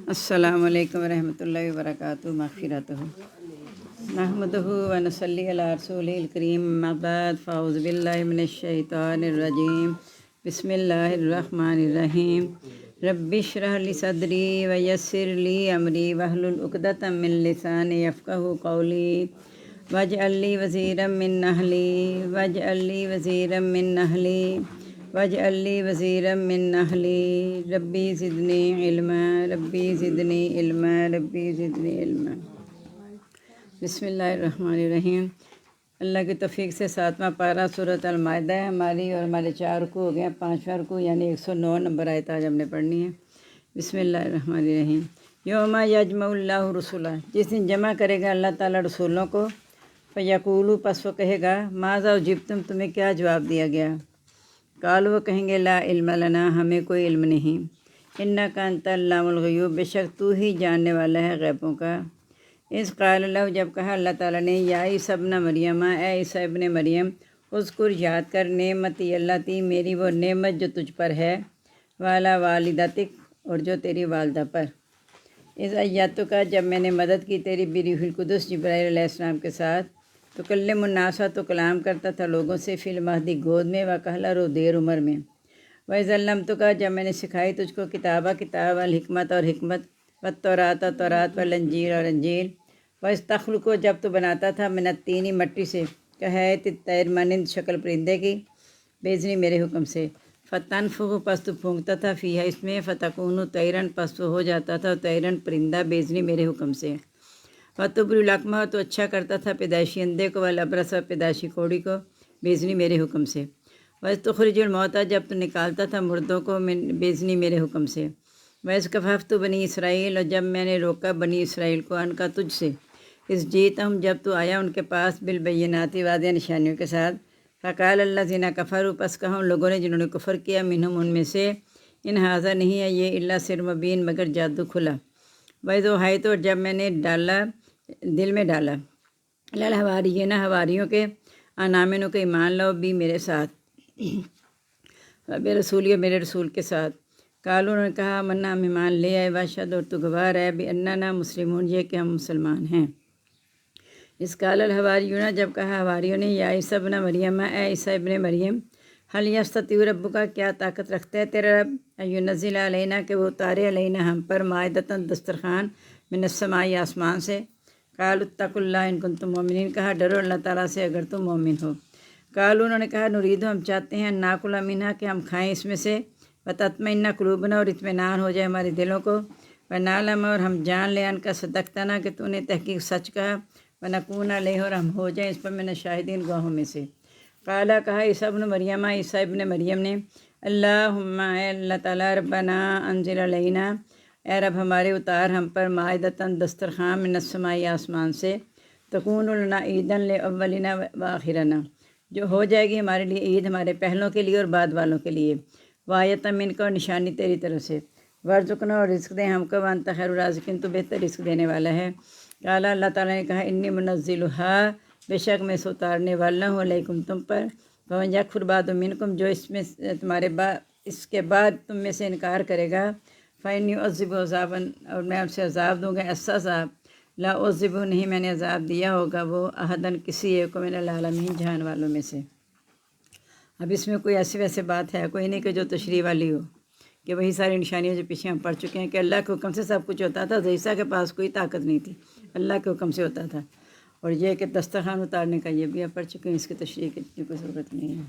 السلام علیکم ورحمۃ اللہ وبرکاتہ مغفرتہ نحمدہ و نصلی علی رسولہ الکریم اما بعد فاعوذ باللہ من الشیطان الرجیم بسم اللہ الرحمن الرحیم رب اشرح لی صدری ویسر لی امری واحلل عقدۃ من لسانی یفقہوا قولی واجعل لی وزیرا من اہلی واجعل لی وزیرا من اہلی ربی زدنی علما بسم اللہ الرحمن الرحیم۔ اللہ کی توفیق سے 7واں پارہ سورۃ المائدہ ہے ہماری، اور ہمارے 4 رکوع ہو گئے ہیں، 5واں رکوع یعنی 109 نمبر آیت آج ہم نے پڑھنی ہے۔ بسم اللہ الرحمن الرحیم۔ یوم یجمع اللہ رسولہ، جس دن جمع کرے گا اللہ تعالیٰ رسولوں کو، فیقولو، پس وہ کہے گا، ماذا اجبتم، تمہیں کیا جواب دیا گیا؟ قالوا، وہ کہیں گے، لا علم لنا، ہمیں کوئی علم نہیں، انک انت علام الغیوب، بے شک تو ہی جاننے والا ہے غیبوں کا۔ اذ قال اللہ، جب کہا اللہ تعالیٰ نے، یا عیسیٰ ابن مریم، اے عیسیٰ ابن مریم، اذکر، یاد کر، نعمتی اللہ تی، میری وہ نعمت جو تجھ پر ہے، والا والدتک، اور جو تیری والدہ پر، اذ ایدتک، جب میں نے مدد کی تیری بروح القدس، جبرائیل علیہ السلام کے ساتھ، تکلم الناس، تو کلام کرتا تھا لوگوں سے، فی المہدی، گود میں، وکہلا، رو دیر عمر میں، وَإِذْ عَلَّمْتُكَ، جب میں نے سکھائی تجھ کو، کتاب، والحکمت، اور حکمت، والتوراۃ، تورات، والانجیل، اور انجیل، وَإِذْ تَخْلُقُ، جب تو بناتا تھا، من الطین، مٹی سے، کہیت الطیر، مانند شکل پرندے کی، بإذنی، میرے حکم سے، فتنفخ، پس تو پھونکتا تھا، فیہا، اس میں، فتکون طیرا، پس تو ہو جاتا تھا طیرا، پرندہ، بإذنی، میرے حکم سے، فتبری الاکمہ، تو اچھا کرتا تھا پیدائشی اندھے کو، والابرص، پیدائشی کوڑی کو، بإذنی، میرے حکم سے، وَإِذْ تُخْرِجُ الْمَوْتَىٰ، جب تو نکالتا تھا مردوں کو، بإذنی، میرے حکم سے، وَإِذْ كَفَفْتُ بنی اسرائیل، اور جب میں نے روکا بنی اسرائیل کو، ان کا تجھ سے، اِذْ جِئْتَهُمْ، جب تو آیا ان کے پاس، بالبینات، واضح نشانیوں کے ساتھ، فَقَالَ الَّذِينَ كَفَرُوا، پس کہا ان لوگوں نے جنہوں نے کفر کیا، منہم، ان میں سے، ان ھذا، نہیں ہے یہ، الا سحر مبین، مگر جادو کھلا، وَإِذْ أُوحَيْتُ، اور جب میں نے دل میں ڈالا، الحواریین، حواریوں کے، ان آمنوا، کے ایمان لاؤ، بھی میرے ساتھ، بے رسولی، میرے رسول کے ساتھ، قالوا، انہوں نے کہا، منا، ہم ایمان لے آئے، واشہد، اور تو گواہ ہے، بأننا مسلمون، یہ کہ ہم مسلمان ہیں۔ اذ قال الحواریون، جب کہا حواریوں نے، یا عیسیٰ ابن مریم، اے عیسیٰ ابن مریم، هل یستطیع ربک، کیا طاقت رکھتا ہے تیرا رب، ان ینزل علینا، کہ وہ اتارے، علینا، ہم پر، مائدۃ، دسترخوان، من السماء، آسمان سے، قالوا اتقوا اللہ ان کنتم مؤمنین، کہا ڈرو اللہ تعالیٰ سے اگر تم مومن ہو، قالوا، انہوں نے کہا، نرید، ہم چاہتے ہیں، ناکل منہا، کہ ہم کھائیں اس میں سے، وتطمئن قلوبنا، اور اطمینان ہو جائے ہمارے دلوں کو، ونعلم، اور ہم جان لیں، ان کا صدقتنا، کہ تو نے تحقیق سچ کہا، ونکون علیہ، اور ہم ہو جائیں اس پر، من الشاہدین، گواہوں میں سے، قالا، کہا عیسیٰ ابن مریم، عیسیٰ ابن مریم نے، اللہم، اے اللہ تعالیٰ، ربنا انزل علینا، اے رب ہمارے، اتار ہم پر، مائدۃ، دسترخوان، من السماء، آسمان سے، تکون لنا عیداً لاولنا وآخرنا، جو ہو جائے گی ہمارے لیے عید، ہمارے پہلوں کے لیے اور بعد والوں کے لیے، وآیۃ منک، اور نشانی تیری طرف سے، وارزقنا، اور رزق دیں ہم کو، وانت خیر الرازقین، تو بہتر رزق دینے والا ہے، قالا، اللہ تعالیٰ نے کہا، انی منزلھا، بے شک میں اسے اتارنے والا ہوں، علیکم، تم پر، فمن یکفر بعد منکم، جو اس میں اس کے بعد تم میں سے انکار کرے گا، فإنی أعذبہ عذابا، اور میں اسے عذاب دوں گا، ایسا عذاب، لا أعذبہ، نہیں میں نے عذاب دیا ہوگا وہ، احداً، کسی ایک کو، من العالمین، جہان والوں میں سے۔ اب اس میں کوئی ایسی ویسے بات ہے کوئی نہیں کہ جو تشریح والی ہو، کہ وہی ساری نشانیاں جو پیچھے ہم پڑھ چکے ہیں، کہ اللہ کے حکم سے سب کچھ ہوتا تھا، عیسیٰ کے پاس کوئی طاقت نہیں تھی، اللہ کے حکم سے ہوتا تھا، اور یہ کہ دسترخوان اتارنے کا یہ بھی آپ پڑھ چکے ہیں، اس کی تشریح کی کوئی ضرورت نہیں ہے،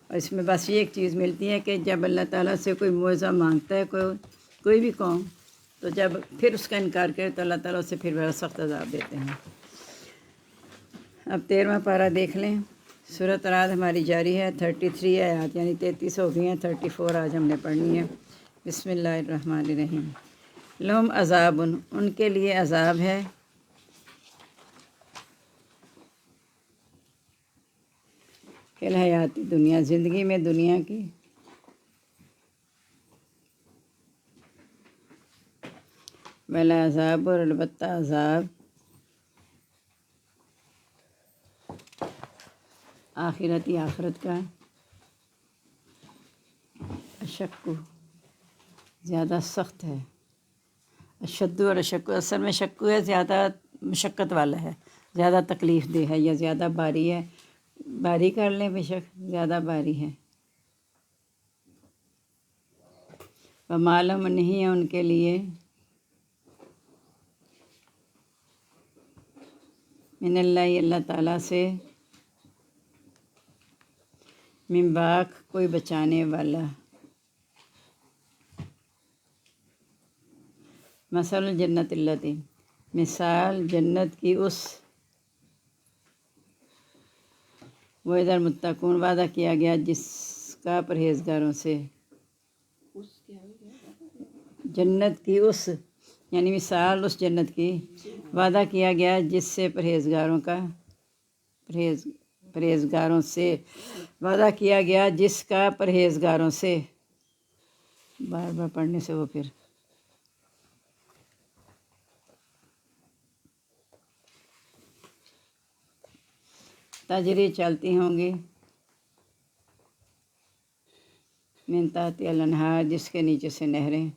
اور اس میں بس یہ ایک چیز ملتی ہے کہ جب اللہ تعالیٰ سے کوئی معجزہ مانگتا ہے کوئی بھی قوم، تو جب پھر اس کا انکار کرے تو اللہ تعالیٰ اسے پھر بڑا سخت عذاب دیتے ہیں۔ اب 13واں پارہ دیکھ لیں۔ سورۃ رعد ہماری جاری ہے، 33 آیات یعنی 33 ہو گئی ہیں، 34 آج ہم نے پڑھنی ہے۔ بسم اللہ الرحمن الرحیم۔ لہم عذاب، ان کے لیے عذاب ہے، فی الحیات دنیا، زندگی میں دنیا کی، ولا عذاب، اور البتہ عذاب، آخرتی، آخرت کا، اشک، زیادہ سخت ہے، اشد اور اشک، اصل میں شکو ہے زیادہ مشقت والا ہے، زیادہ تکلیف دہ ہے یا زیادہ بھاری ہے، بھاری کر لیں بے شک، زیادہ بھاری ہے۔ معلوم نہیں ہے ان کے لیے من اللہ، اللہ تعالیٰ سے، من باق، کوئی بچانے والا۔ مثل الجنت التی، مثال جنت کی اس، وہ ادھر متقون، وعدہ کیا گیا جس کا پرہیزگاروں سے، جنت کی اس یعنی مثال اس جنت کی، وعدہ کیا گیا جس سے پرہیزگاروں کا، پرہیزگاروں سے، وعدہ کیا گیا جس کا پرہیزگاروں سے، بار بار پڑھنے سے وہ پھر تجری چلتی ہوں گی، من تحت الانہار، جس کے نیچے سے نہریں،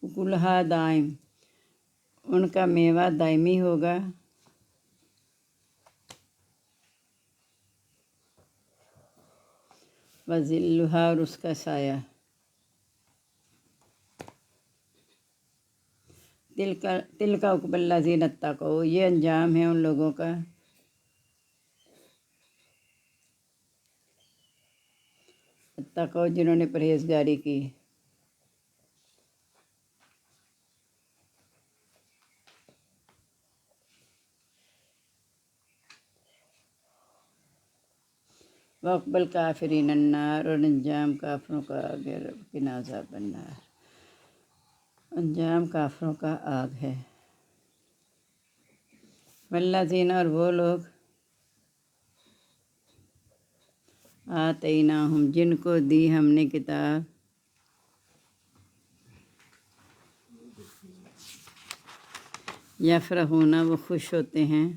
اکلہا دائم، ان کا میوہ دائمی ہوگا، وذلھا، اور اس کا سایہ، تلک عقبی الذین اتقوا، یہ انجام ہے ان لوگوں کا اتقوا، جنہوں نے پرہیزگاری کی۔ وعقبی الکافرین النار، اور انجام کافروں کا آگ ہے، وقنا عذاب النار، انجام کافروں کا آگ ہے۔ والذین، اور وہ لوگ، آتیناہم، جن کو دی ہم نے کتاب، یفرحون، وہ خوش ہوتے ہیں،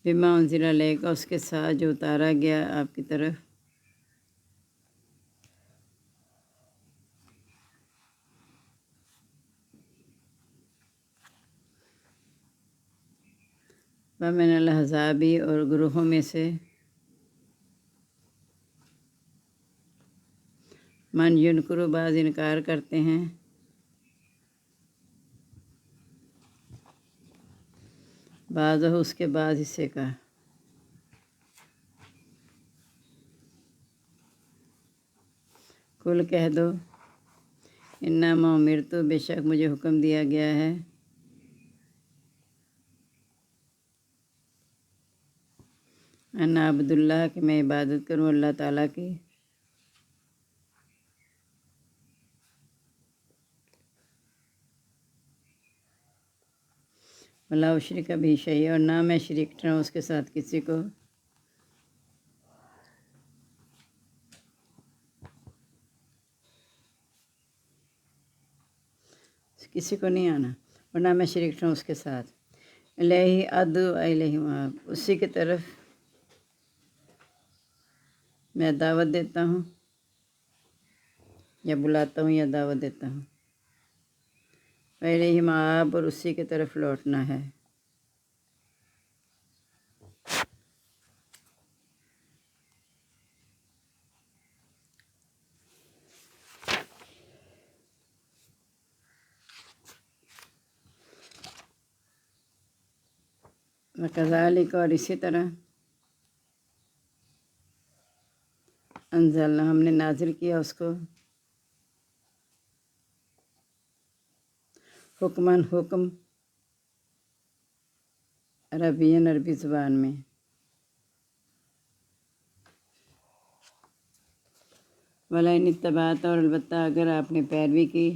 بما انزل الیک، اس کے ساتھ جو اتارا گیا آپ کی طرف، ومن الاحزاب، اور گروہوں میں سے، من ینکر، بعض انکار کرتے ہیں، بعض اس کے بعض حصے کا، کل کہہ دو، انما امرت، بے شک مجھے حکم دیا گیا ہے، ان اعبد اللہ، کہ میں عبادت کروں اللہ تعالیٰ کی، ولا اشرک بہ شیئا، اور نہ میں شریک ٹھہراؤں اس کے ساتھ کسی کو، کسی کو نہیں آنا، اور نہ میں شریک ٹھہراؤں اس کے ساتھ، الیہ ادعو الیہ مآب، اسی کی طرف میں دعوت دیتا ہوں، یا بلاتا ہوں یا دعوت دیتا ہوں، الیہ مآب، اور اسی کی طرف لوٹنا ہے۔ وکذالک، اور اسی طرح، انزلنا، ہم نے نازل کیا اس کو، حکماً، حکم، عربین، عربی زبان میں، ولئن اتبعت، اور البتہ اگر آپ نے پیروی کی،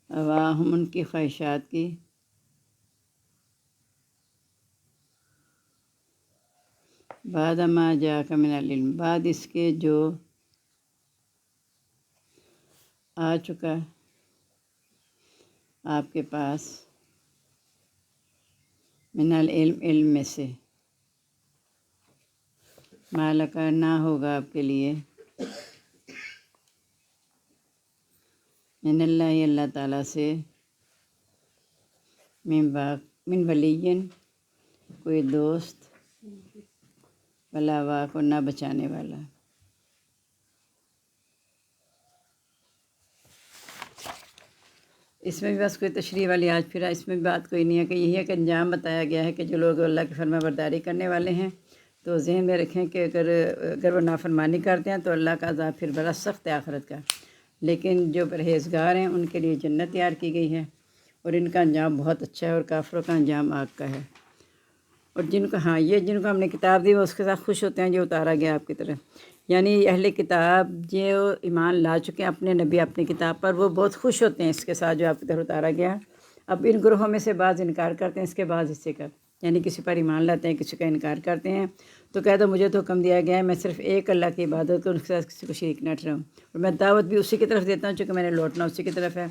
اواہم، ان کی خواہشات کی، بعد ما جاءک من العلم، بعد اس کے جو آ چکا آپ کے پاس من العلم علم میں سے، مالکا نہ ہوگا آپ کے لیے، من اللہ اللہ تعالیٰ سے، من ولیین کوئی دوست، ولا واق اور نہ بچانے والا۔ اس میں بھی بس کوئی تشریح والی آج پھر اس میں بھی بات کوئی نہیں ہے کہ یہی ہے کہ انجام بتایا گیا ہے کہ جو لوگ اللہ کی فرما برداری کرنے والے ہیں تو ذہن میں رکھیں کہ اگر وہ نافرمانی کرتے ہیں تو اللہ کا عذاب پھر بڑا سخت ہے آخرت کا، لیکن جو پرہیزگار ہیں ان کے لیے جنت تیار کی گئی ہے اور ان کا انجام بہت اچھا ہے، اور کافروں کا انجام آگ کا ہے۔ اور جن کو جن کو ہم نے کتاب دی وہ اس کے ساتھ خوش ہوتے ہیں جو اتارا گیا آپ کی طرف، یعنی اہل کتاب جو ایمان لا چکے ہیں اپنے نبی اپنی کتاب پر، وہ بہت خوش ہوتے ہیں اس کے ساتھ جو آپ کی طرف اتارا گیا۔ اب ان گروہوں میں سے بعض انکار کرتے ہیں اس کے بعض حصے کا، یعنی کسی پر ایمان لاتے ہیں کسی کا انکار کرتے ہیں، تو کہہ دو مجھے تو حکم دیا گیا ہے میں صرف ایک اللہ کی عبادت کروں، اس کے ساتھ کسی کو شریک نہ ٹھہراؤں، اور میں دعوت بھی اسی کی طرف دیتا ہوں چونکہ میں نے لوٹنا اسی کی طرف ہے۔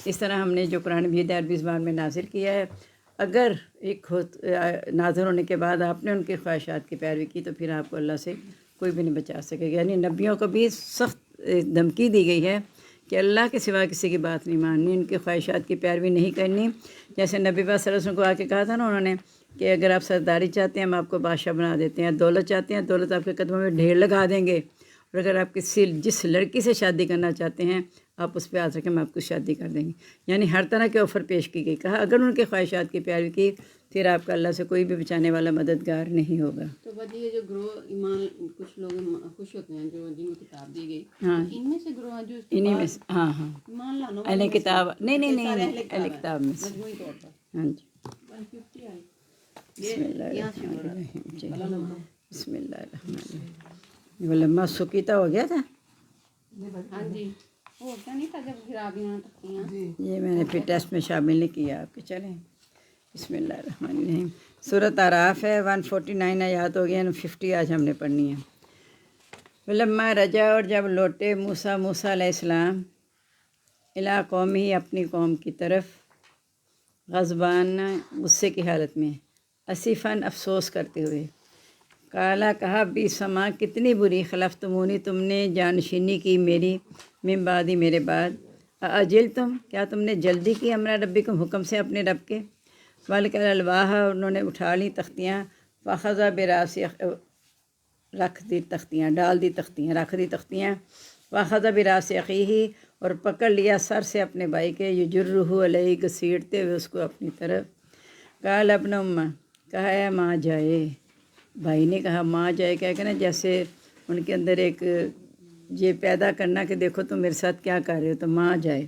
اس طرح ہم نے جو قرآن بھی عربی زبان میں نازل کیا ہے، اگر نازل ہونے کے بعد آپ نے ان کی خواہشات کی پیروی کی تو پھر آپ کو اللہ سے کوئی بھی نہیں بچا سکے گا۔ یعنی نبیوں کو بھی سخت دھمکی دی گئی ہے کہ اللہ کے سوا کسی کی بات نہیں ماننی، ان کی خواہشات کی پیروی نہیں کرنی۔ جیسے نبی پاک صلی اللہ علیہ وسلم کو آ کے کہا تھا نا انہوں نے کہ اگر آپ سرداری چاہتے ہیں ہم آپ کو بادشاہ بنا دیتے ہیں، دولت چاہتے ہیں دولت آپ کے قدموں میں ڈھیر لگا دیں گے، اور اگر آپ جس لڑکی سے شادی کرنا چاہتے ہیں آپ اس پہ آ سکیں ہم آپ کو شادی کر دیں گے۔ یعنی ہر طرح کے آفر پیش کی گئی، کہا اگر ان کے خواہشات کی پیروی کی پھر آپ کا اللہ سے کوئی بھی بچانے والا مددگار نہیں ہوگا۔ تو بات یہ جو گروہ ایمان کچھ لوگ خوش ہوتے ہیں جو جن کو کتاب دی گئی، ہاں ان میں سے گروہ جو انہی میں سے، ہاں ایمان لانا اہل کتاب نہیں اہل کتاب میں سے، مجموعی طور پر ہاں جی۔ 150 آئی۔ بسم اللہ الرحمن الرحیم، جی بسم اللہ الرحمن الرحیم۔ ولما سکیتا ہو گیا تھا، ہاں جی، وہ کیا نہیں تھا جب خرابیاں تکیاں، یہ میں نے پھر ٹیسٹ میں شامل نہیں کیا آپ کے، چلیں بسم اللہ الرحمن الرحیم۔ سورۃ اعراف ہے، 149 آیات ہو گئی ہیں، 50 آج ہم نے پڑھنی ہے۔ ولما رجع اور جب لوٹے موسیٰ علیہ السلام الی قومہ اپنی قوم کی طرف، غضبان غصے کی حالت میں، اسفاً افسوس کرتے ہوئے، قالا کہا بیسما کتنی بری خلفتمونی تم نے جانشینی کی میری، من بعدی میرے بعد، اجل تم کیا تم نے جلدی کی امر ربکم حکم سے اپنے رب کے، والکل الواح انہوں نے اٹھا لی تختیاں، فاخذ براس رکھ دی تختیاں ڈال دی تختیاں رکھ دی تختیاں، واخذ براس اخیہ اور پکڑ لیا سر سے اپنے بھائی کے، یجرہ علیہ گھسیٹتے ہوئے اس کو اپنی طرف، قال ابن امہ کہا ہے ماں جائے، بھائی نے کہا ماں جائے، کیا کہنا جیسے ان کے اندر ایک یہ پیدا کرنا کہ دیکھو تم میرے ساتھ کیا کر رہے ہو، تو ماں جائے۔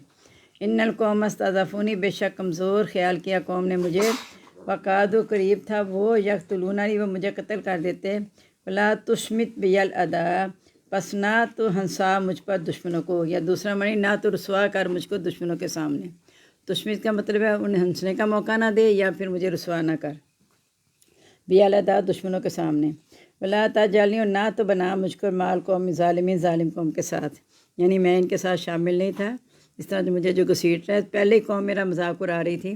ان القوم استضعفونی بے شک کمزور خیال کیا قوم نے مجھے، وقعدوا قریب تھا وہ، یقتلوننی وہ مجھے قتل کر دیتے، فلا تشمت بی الاعداء پس نہ تو ہنسا مجھ پر دشمنوں کو، یا دوسرا معنی نہ تو رسوا کر مجھ کو دشمنوں کے سامنے، تشمت کا مطلب ہے انہیں ہنسنے کا موقع نہ دے یا پھر مجھے رسوا نہ کر، بی الاعداء دشمنوں کے سامنے، ولا تجعلنی اور نہ تو بنا مجھ کو مال قوم ظالمین ظالم قوم کے ساتھ، یعنی میں ان کے ساتھ شامل نہیں تھا، اس طرح جو مجھے جو گھسیٹ رہے پہلے ہی قوم میرا مذاق اڑا رہی تھی،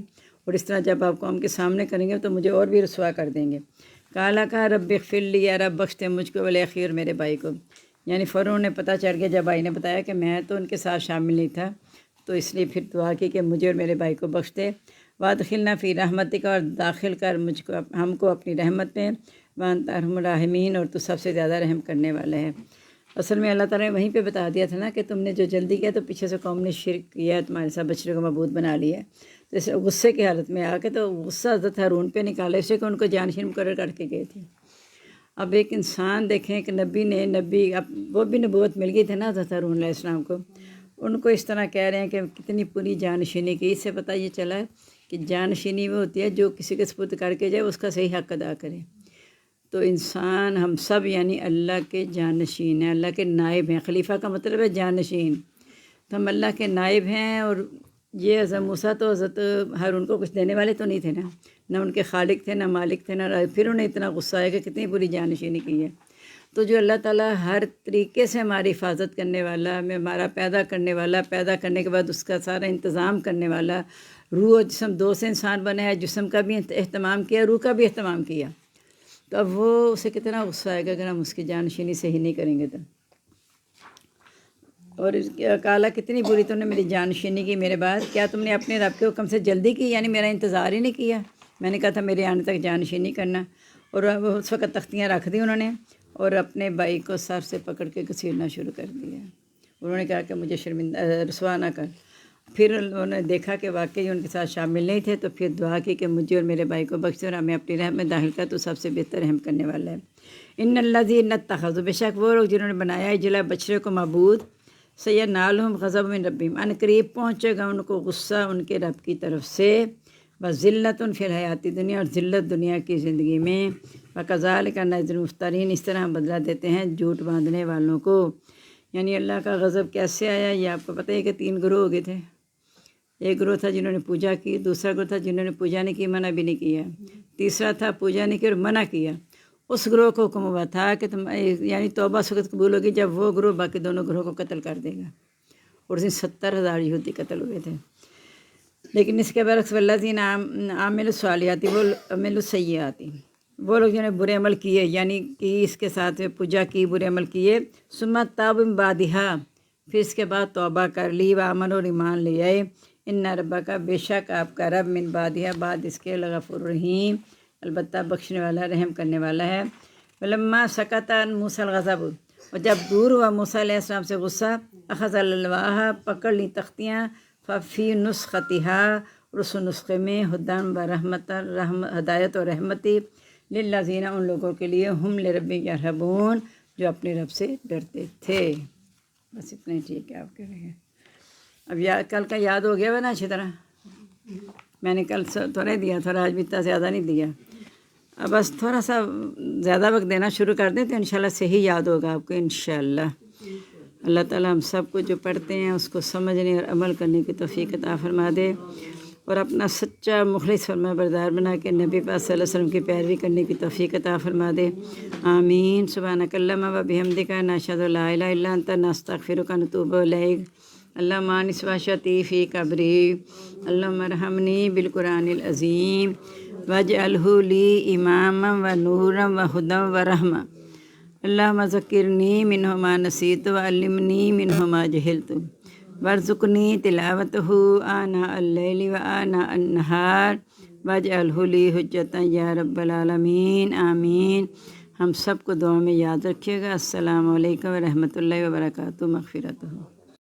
اور اس طرح جب آپ قوم کے سامنے کریں گے تو مجھے اور بھی رسوا کر دیں گے۔ قالا کہا رب اغفر لی یا رب بخش دے مجھ کو ولی اور میرے بھائی کو، یعنی فوراً نے پتہ چل گیا جب بھائی نے بتایا کہ میں تو ان کے ساتھ شامل نہیں تھا، تو اس لیے پھر دعا کی کہ مجھے اور میرے بھائی کو بخش دے، وادخلنا فی رحمتک اور داخل کر مجھ کو ہم کو اپنی رحمت میں، وانت ارحم الراحمین اور تو سب سے زیادہ رحم کرنے والا ہے۔ اصل میں اللہ تعالیٰ نے وہیں پہ بتا دیا تھا نا کہ تم نے جو جلدی کیا تو پیچھے سے قوم نے شرک کیا ہے، تمہارے ساتھ بچڑے کو معبود بنا لیا ہے، تو اس غصے کی حالت میں آ کے تو غصہ حضرت ہارون پہ نکالا، اسے کہ ان کو جانشین مقرر کر کے گئے تھے۔ اب ایک انسان دیکھیں کہ اب وہ بھی نبوت مل گئی تھی نا حضرت ہارون علیہ السلام کو، ان کو اس طرح کہہ رہے ہیں کہ کتنی پوری جانشینی کی، اس سے پتہ یہ چلا ہے کہ جانشینی وہ ہوتی ہے جو کسی کے سپرد کر کے جائے اس کا صحیح حق ادا کرے، تو انسان ہم سب یعنی اللہ کے جانشین ہیں، اللہ کے نائب ہیں، خلیفہ کا مطلب ہے جانشین، تو ہم اللہ کے نائب ہیں، اور یہ حضرت موسیٰ تو حضرت ہارون کو کچھ دینے والے تو نہیں تھے نا، نہ ان کے خالق تھے نہ مالک تھے نہ پھر انہیں اتنا غصہ آیا کہ کتنی بری جانشینی کی ہے، تو جو اللہ تعالیٰ ہر طریقے سے ہماری حفاظت کرنے والا، ہمیں ہمارا پیدا کرنے والا، پیدا کرنے کے بعد اس کا سارا انتظام کرنے والا، روح و جسم دو سے انسان بنا ہے، جسم کا بھی اہتمام کیا، روح کا بھی اہتمام کیا، تو اب وہ اسے کتنا غصہ آئے گا اگر ہم اس کی جانشینی صحیح نہیں کریں گے تو۔ اور کالا کتنی بری تم نے میری جانشینی کی میرے بعد، کیا تم نے اپنے رب کے حکم سے جلدی کی، یعنی میرا انتظار ہی نہیں کیا؟ میں نے کہا تھا میرے آنے تک جانشینی کرنا، اور اس وقت تختیاں رکھ دی انہوں نے، اور اپنے بھائی کو سر سے پکڑ کے گھسیٹنا شروع کر دیا۔ انہوں نے کہا کہ مجھے شرمندہ رسوا نہ کر۔ پھر انہوں نے دیکھا کہ واقعی ان کے ساتھ شامل نہیں تھے، تو پھر دعا کی کہ مجھے اور میرے بھائی کو بخش دے اور ہمیں اپنی رحم میں داخل کر، تو سب سے بہتر رحم کرنے والا ہے۔ ان الذین اتخذوا، بے شک وہ لوگ جنہوں نے بنایا ہے جلا بچڑے کو معبود، سینالہم غضب من ربہم، ان قریب پہنچے گا ان کو غصہ ان کے رب کی طرف سے، وذلۃ فی الحیات دنیا، اور ذلت دنیا کی زندگی میں، وکذالک نجزی المفترین، اس طرح ہم بدلہ دیتے ہیں جھوٹ باندھنے والوں کو۔ یعنی اللہ کا غضب کیسے آیا، یہ آپ کو پتہ ہے کہ 3 گروہ ہو گئے تھے۔ ایک گروہ تھا جنہوں نے پوجا کی، دوسرا گروہ تھا جنہوں نے پوجا نہیں کی منع بھی نہیں کیا، تیسرا تھا پوجا نہیں کی اور منع کیا۔ اس گروہ کو حکم ہوا تھا کہ تم یعنی توبہ اس وقت قبول ہوگی جب وہ گروہ باقی دونوں گروہ کو قتل کر دے گا، اور اس دن 70,000 یہودی قتل ہوئے تھے۔ لیکن اس کے برعکس والذین عاملوا الصالحات وعملوا السیئات، وہ لوگ جنہوں نے برے عمل کیے، یعنی کہ اس کے ساتھ پوجا کی، برے عمل کیے، ثم تابوا من بعدھا، پھر اس کے بعد توبہ کر لی، وآمنوا، اور ایمان لے آئے، ان ربک، بے شک آپ کا رب، من بعدھا، بعد اس کے، لغفور رحیم، البتہ بخشنے والا، رحم کرنے والا ہے۔ فلما سکت عن موسیٰ الغضب، اور جب دور ہوا موسیٰ علیہ السلام سے غصہ، اخذ الالواح، پکڑ لی تختیاں، ففی نسختہا، اور اس نسخے میں، ہدی و رحمت، ہدایت اور رحمتی، للذین، ان لوگوں کے لیے، ہم لربہم یرہبون، جو اپنے رب سے ڈرتے تھے۔ بس اتنا ہی ٹھیک ہے، آپ کہہ رہے ہیں۔ اب کل کا یاد ہو گیا نا اچھی طرح؟ میں نے کل تھوڑا ہی دیا، تھوڑا آج بھی اتنا زیادہ نہیں دیا، اب بس تھوڑا سا زیادہ وقت دینا شروع کر دیں تو انشاءاللہ صحیح یاد ہوگا آپ کو انشاءاللہ۔ اللہ تعالیٰ ہم سب کو جو پڑھتے ہیں اس کو سمجھنے اور عمل کرنے کی توفیق عطا فرما دے، اور اپنا سچا مخلص فرما بردار بنا کے نبی پاک صلی اللہ علیہ وسلم کی پیروی کرنے کی توفیق عطا فرما دے، آمین۔ سبحانک اللہم و بحمدک، نشہد ان لا الہ الا انت، نستغفرک و نتوب الیک۔ اللہم آنس وحشتی فی قبری، اللہم ارحمنی بالقرآن العظیم، واجعلہ لی اماما و نورا و ہدی و رحمہ، اللہم ذکرنی منہ ما نسیت وعلمنی منہ ما جہلت، وارزقنی تلاوتہ آناء اللیل و آناء النہار، واجعلہ لی حجۃ یا رب العالمین، آمین۔ ہم سب کو دعا میں یاد رکھیے گا۔ السلام علیکم ورحمۃ اللہ وبرکاتہ، مغفرتہ۔